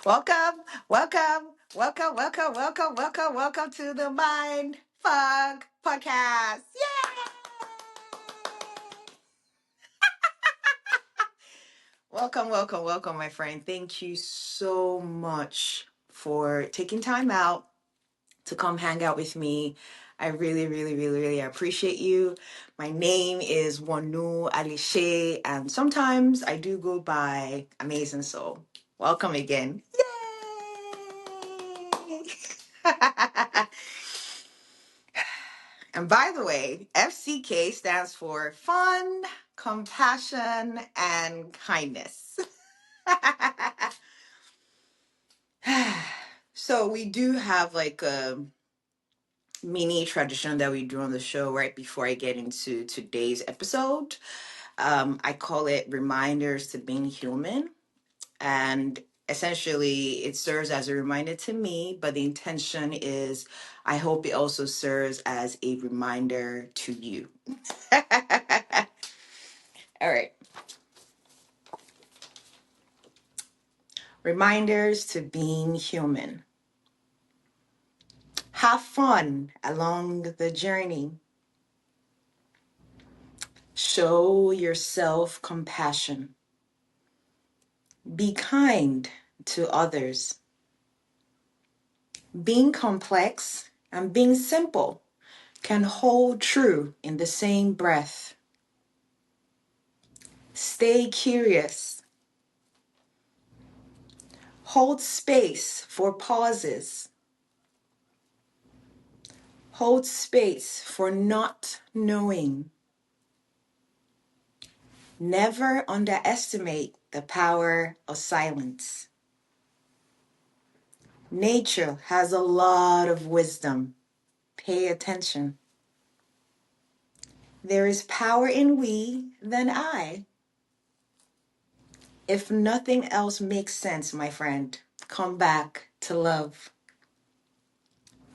Welcome, welcome, welcome, welcome, welcome, welcome, welcome to the Mind Fug Podcast. Yay! Welcome, welcome, welcome, my friend. Thank you so much for taking time out to come hang out with me. I really, really, really, really appreciate you. My name is Wonu Alishe, and sometimes I do go by Amazing Soul. Welcome again. Yay! And by the way, FCK stands for fun, compassion, and kindness. So we do have like a mini tradition that we do on the show right before I get into today's episode. I call it Reminders to Being Human. And essentially, it serves as a reminder to me, but the intention is I hope it also serves as a reminder to you. All right. Reminders to being human. Have fun along the journey. Show yourself compassion. Be kind to others. Being complex and being simple can hold true in the same breath. Stay curious. Hold space for pauses. Hold space for not knowing. Never underestimate the power of silence. Nature has a lot of wisdom. Pay attention. There is power in we than I. If nothing else makes sense, my friend, come back to love.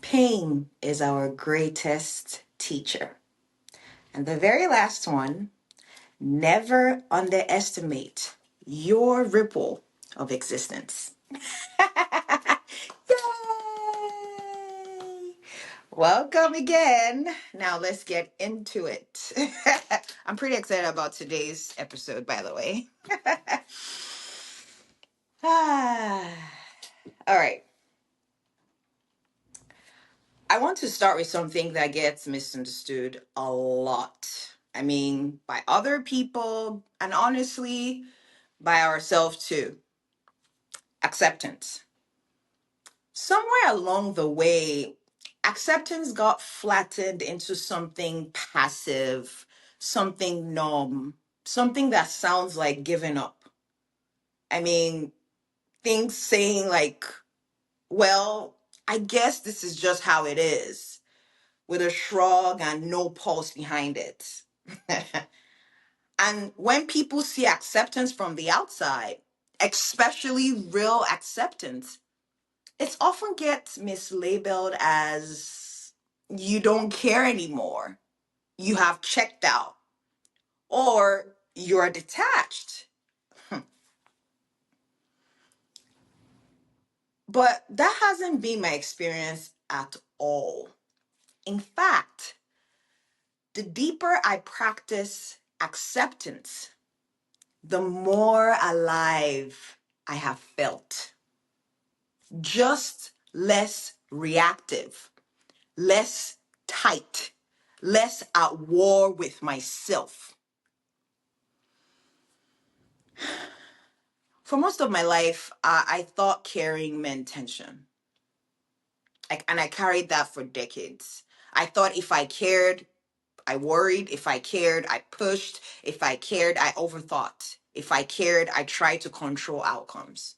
Pain is our greatest teacher. And the very last one, never underestimate your ripple of existence. Yay! Welcome again. Now let's get into it. I'm pretty excited about today's episode, by the way. All right. I want to start with something that gets misunderstood a lot. I mean, by other people, and honestly, by ourselves too. Acceptance. Somewhere along the way, acceptance got flattened into something passive, something numb, something that sounds like giving up. I mean, things saying like, well, I guess this is just how it is, with a shrug and no pulse behind it. And when people see acceptance from the outside, especially real acceptance, it often gets mislabeled as you don't care anymore, you have checked out, or you're detached. But that hasn't been my experience at all. In fact, the deeper I practice acceptance, the more alive I have felt. Just less reactive, less tight, less at war with myself. For most of my life, I thought caring meant tension. And I carried that for decades. I thought if I cared, I worried. If I cared, I pushed. If I cared, I overthought. If I cared, I tried to control outcomes.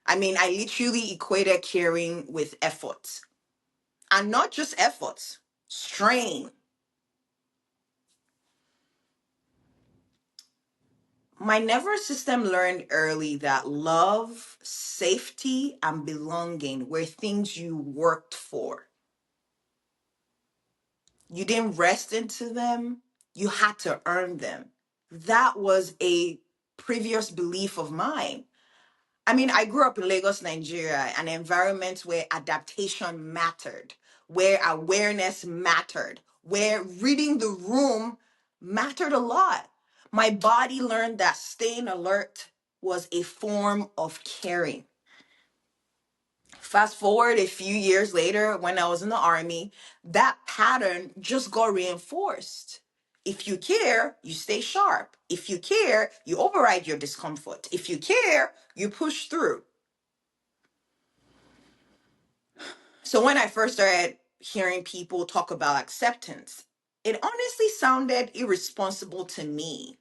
I mean, I literally equated caring with effort. And not just effort, strain. My nervous system learned early that love, safety, and belonging were things you worked for. You didn't rest into them, you had to earn them. That was a previous belief of mine. I mean, I grew up in Lagos, Nigeria, an environment where adaptation mattered, where awareness mattered, where reading the room mattered a lot. My body learned that staying alert was a form of caring. Fast forward a few years later, when I was in the army, that pattern just got reinforced. If you care, you stay sharp. If you care, you override your discomfort. If you care, you push through. So when I first started hearing people talk about acceptance, it honestly sounded irresponsible to me.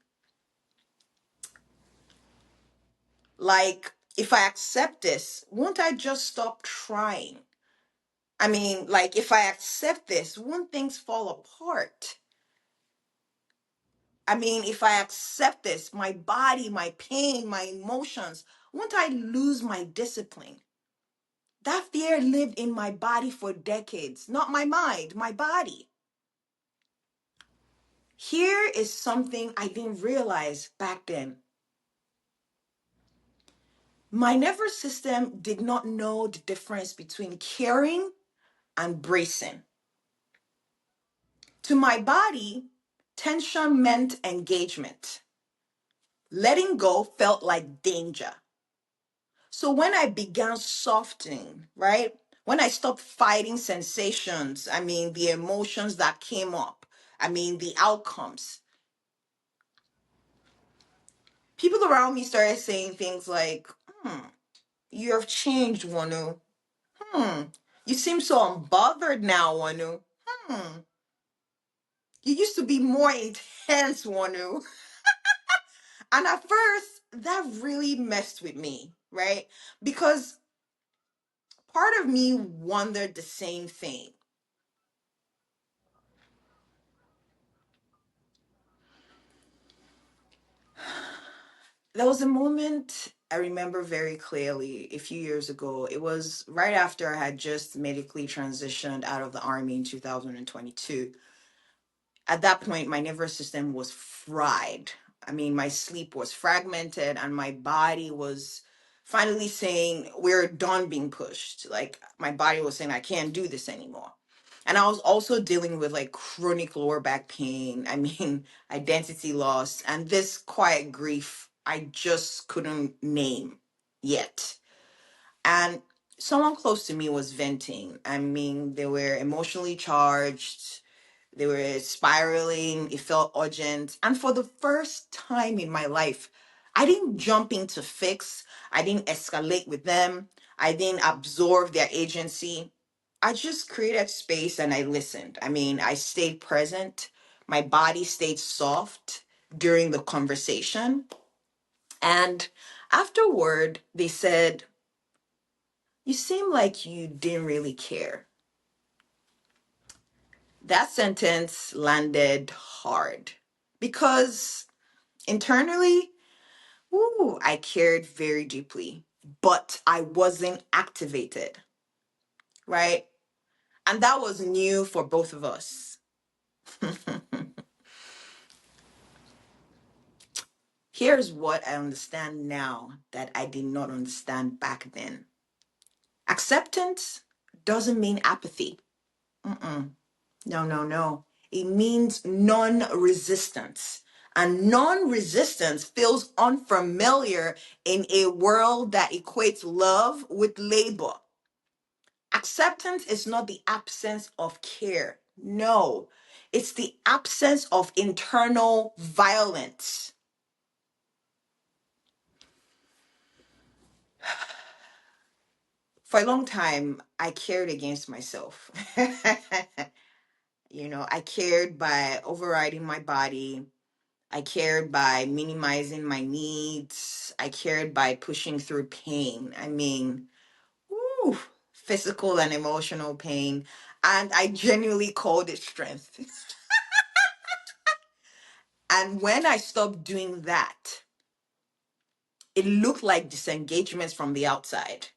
Like, if I accept this, won't I just stop trying? I mean, like, if I accept this, won't things fall apart? I mean, if I accept this, my body, my pain, my emotions, won't I lose my discipline? That fear lived in my body for decades, not my mind, my body. Here is something I didn't realize back then. My nervous system did not know the difference between caring and bracing. To my body, tension meant engagement. Letting go felt like danger. So when I began softening, right? When I stopped fighting sensations, I mean, the emotions that came up, I mean, the outcomes, people around me started saying things like, you have changed, Wonu. Hmm, you seem so unbothered now, Wonu. Hmm, you used to be more intense, Wonu. And at first, that really messed with me, right? Because part of me wondered the same thing. There was a moment I remember very clearly a few years ago. It was right after I had just medically transitioned out of the army in 2022. At that point, my nervous system was fried. I mean, my sleep was fragmented and my body was finally saying, we're done being pushed. Like, my body was saying, I can't do this anymore. And I was also dealing with like chronic lower back pain. I mean, identity loss and this quiet grief I just couldn't name yet. And someone close to me was venting. I mean, they were emotionally charged, they were spiraling, it felt urgent. And for the first time in my life, I didn't jump in to fix, I didn't escalate with them, I didn't absorb their agency. I just created space and I listened. I mean, I stayed present, my body stayed soft during the conversation. And afterward, they said, you seem like you didn't really care. That sentence landed hard because internally, ooh, I cared very deeply, but I wasn't activated, right? And that was new for both of us. Here's what I understand now that I did not understand back then. Acceptance doesn't mean apathy. Mm-mm. No, no, no. It means non-resistance. And non-resistance feels unfamiliar in a world that equates love with labor. Acceptance is not the absence of care. No, it's the absence of internal violence. For a long time, I cared against myself. I cared by overriding my body. I cared by minimizing my needs. I cared by pushing through pain. I mean, woo, physical and emotional pain. And I genuinely called it strength. And when I stopped doing that, it looked like disengagements from the outside,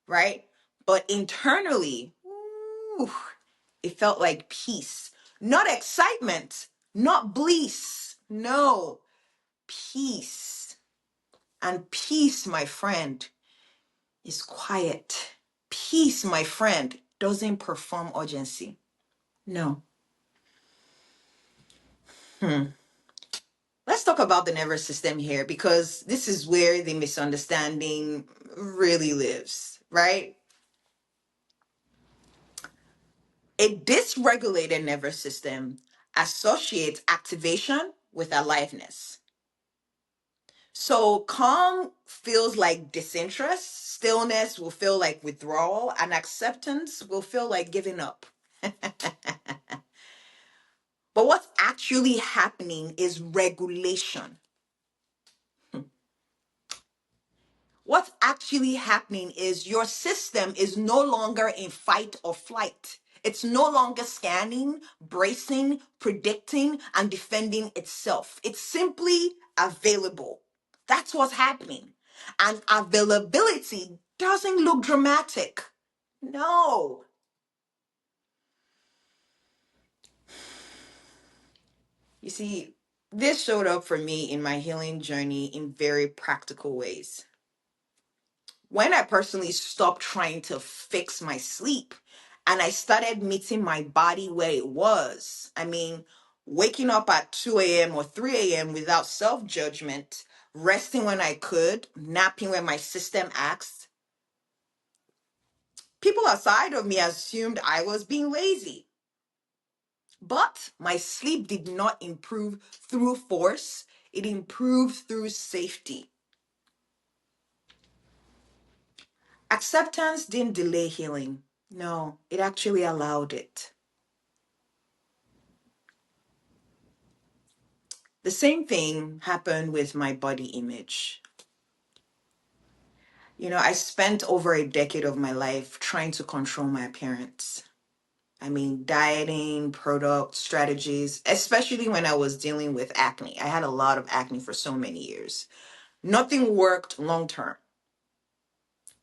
right? But internally, woo, it felt like peace, not excitement, not bliss. No, peace. And peace, my friend, is quiet. Peace, my friend, doesn't perform urgency. No. Let's talk about the nervous system here because this is where the misunderstanding really lives, right? A dysregulated nervous system associates activation with aliveness. So calm feels like disinterest, stillness will feel like withdrawal, and acceptance will feel like giving up. But what's actually happening is regulation. What's actually happening is your system is no longer in fight or flight. It's no longer scanning, bracing, predicting, and defending itself. It's simply available. That's what's happening. And availability doesn't look dramatic. No. You see, this showed up for me in my healing journey in very practical ways. When I personally stopped trying to fix my sleep and I started meeting my body where it was, I mean, waking up at 2 a.m. or 3 a.m. without self judgment, resting when I could, napping when my system asked, people outside of me assumed I was being lazy. But my sleep did not improve through force, it improved through safety. Acceptance didn't delay healing. No, it actually allowed it. The same thing happened with my body image. I spent over a decade of my life trying to control my appearance. I mean, dieting, product strategies, especially when I was dealing with acne. I had a lot of acne for so many years. Nothing worked long term,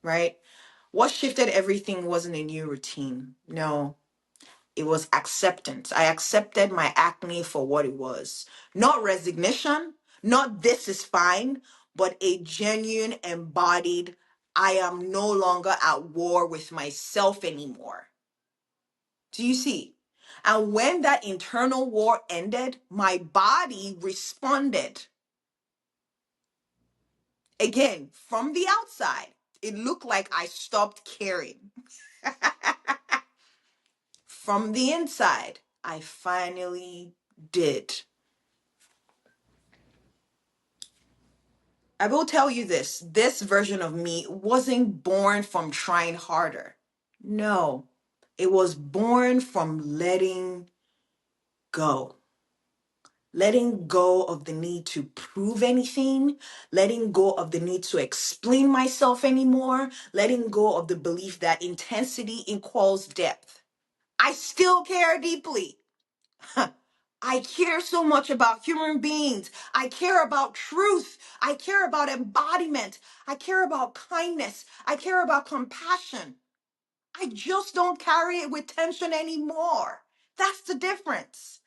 right? What shifted everything wasn't a new routine. No, it was acceptance. I accepted my acne for what it was. Not resignation, not this is fine, but a genuine, embodied, I am no longer at war with myself anymore. Do you see? And when that internal war ended, my body responded. Again, from the outside, it looked like I stopped caring. From the inside, I finally did. I will tell you this version of me wasn't born from trying harder. No, it was born from letting go. Letting go of the need to prove anything, letting go of the need to explain myself anymore, letting go of the belief that intensity equals depth. I still care deeply. I care so much about human beings. I care about truth. I care about embodiment. I care about kindness. I care about compassion. I just don't carry it with tension anymore. That's the difference.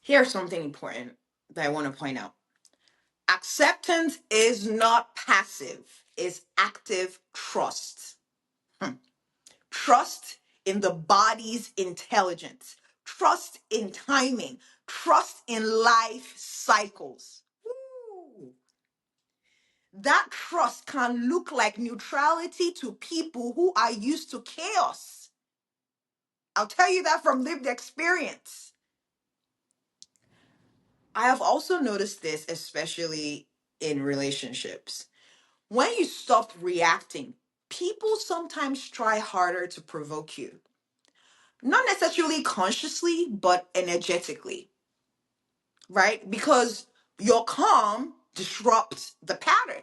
Here's something important that I want to point out. Acceptance is not passive, it's active trust. Trust in the body's intelligence, trust in timing, trust in life cycles. Woo. That trust can look like neutrality to people who are used to chaos. I'll tell you that from lived experience. I have also noticed this, especially in relationships. When you stop reacting, people sometimes try harder to provoke you. Not necessarily consciously, but energetically, right? Because your calm disrupts the pattern.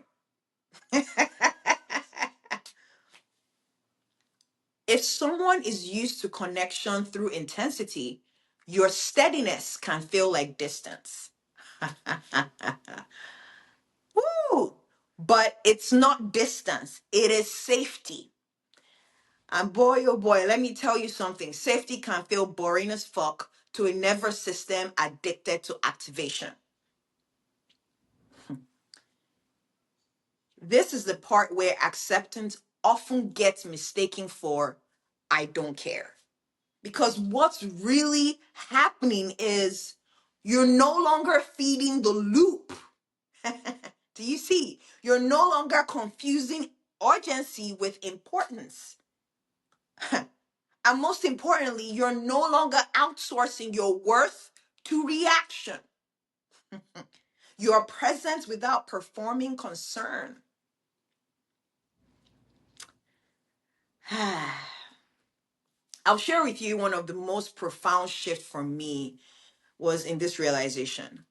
If someone is used to connection through intensity, your steadiness can feel like distance. Woo! But it's not distance, it is safety. And boy, oh boy, let me tell you something. Safety can feel boring as fuck to a nervous system addicted to activation. This is the part where acceptance often gets mistaken for I don't care. Because what's really happening is you're no longer feeding the loop. Do you see? You're no longer confusing urgency with importance. And most importantly, you're no longer outsourcing your worth to reaction. You're present without performing concern. I'll share with you one of the most profound shifts for me was in this realization.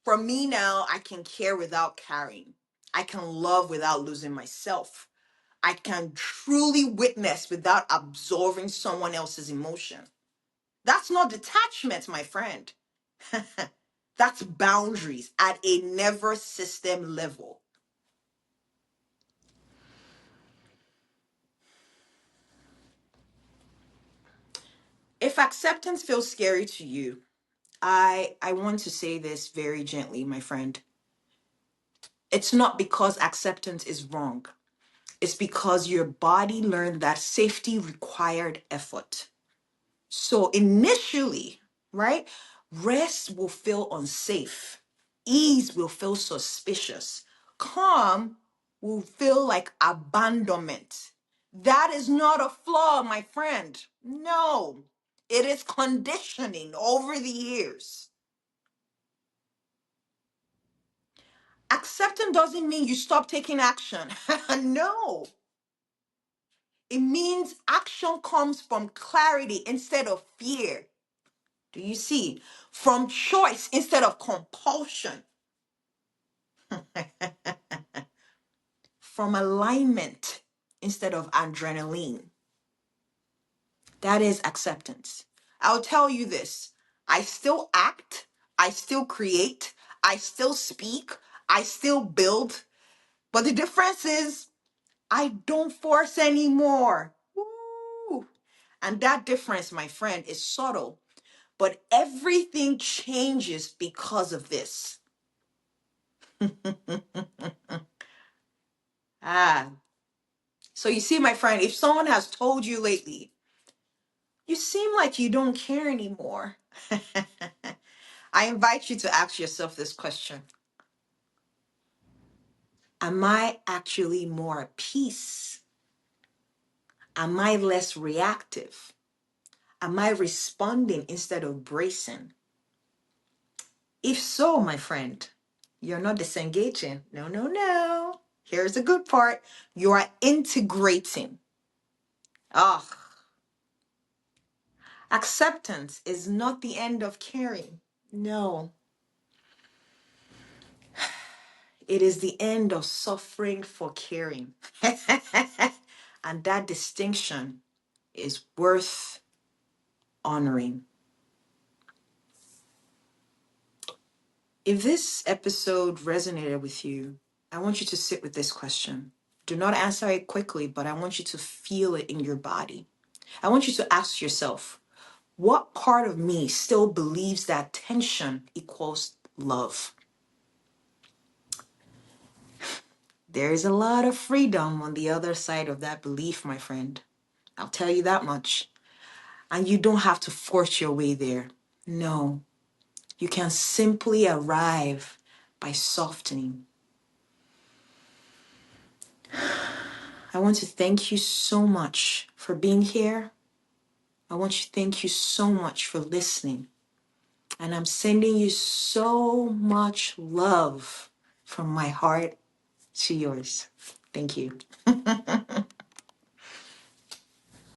For me now, I can care without caring. I can love without losing myself. I can truly witness without absorbing someone else's emotion. That's not detachment, my friend. That's boundaries at a never system level. If acceptance feels scary to you, I want to say this very gently, my friend. It's not because acceptance is wrong. It's because your body learned that safety required effort. So initially, right, rest will feel unsafe. Ease will feel suspicious. Calm will feel like abandonment. That is not a flaw, my friend. No, it is conditioning over the years. Acceptance doesn't mean you stop taking action. No, it means action comes from clarity instead of fear. Do you see? From choice instead of compulsion. From alignment instead of adrenaline. That is acceptance. I'll tell you this. I still act. I still create. I still speak. I still build. But the difference is I don't force anymore. Woo. And that difference, my friend, is subtle. But everything changes because of this. Ah. So you see, my friend, if someone has told you lately, you seem like you don't care anymore, I invite you to ask yourself this question. Am I actually more at peace? Am I less reactive? Am I responding instead of bracing? If so, my friend, you're not disengaging. No, no, no. Here's the good part. You are integrating. Ah, acceptance is not the end of caring. No, it is the end of suffering for caring. And that distinction is worth honoring. If this episode resonated with you, I want you to sit with this question. Do not answer it quickly, but I want you to feel it in your body. I want you to ask yourself, what part of me still believes that tension equals love? There is a lot of freedom on the other side of that belief, my friend. I'll tell you that much. And you don't have to force your way there. No, you can simply arrive by softening. I want to thank you so much for being here. I want to thank you so much for listening. And I'm sending you so much love from my heart to yours. Thank you.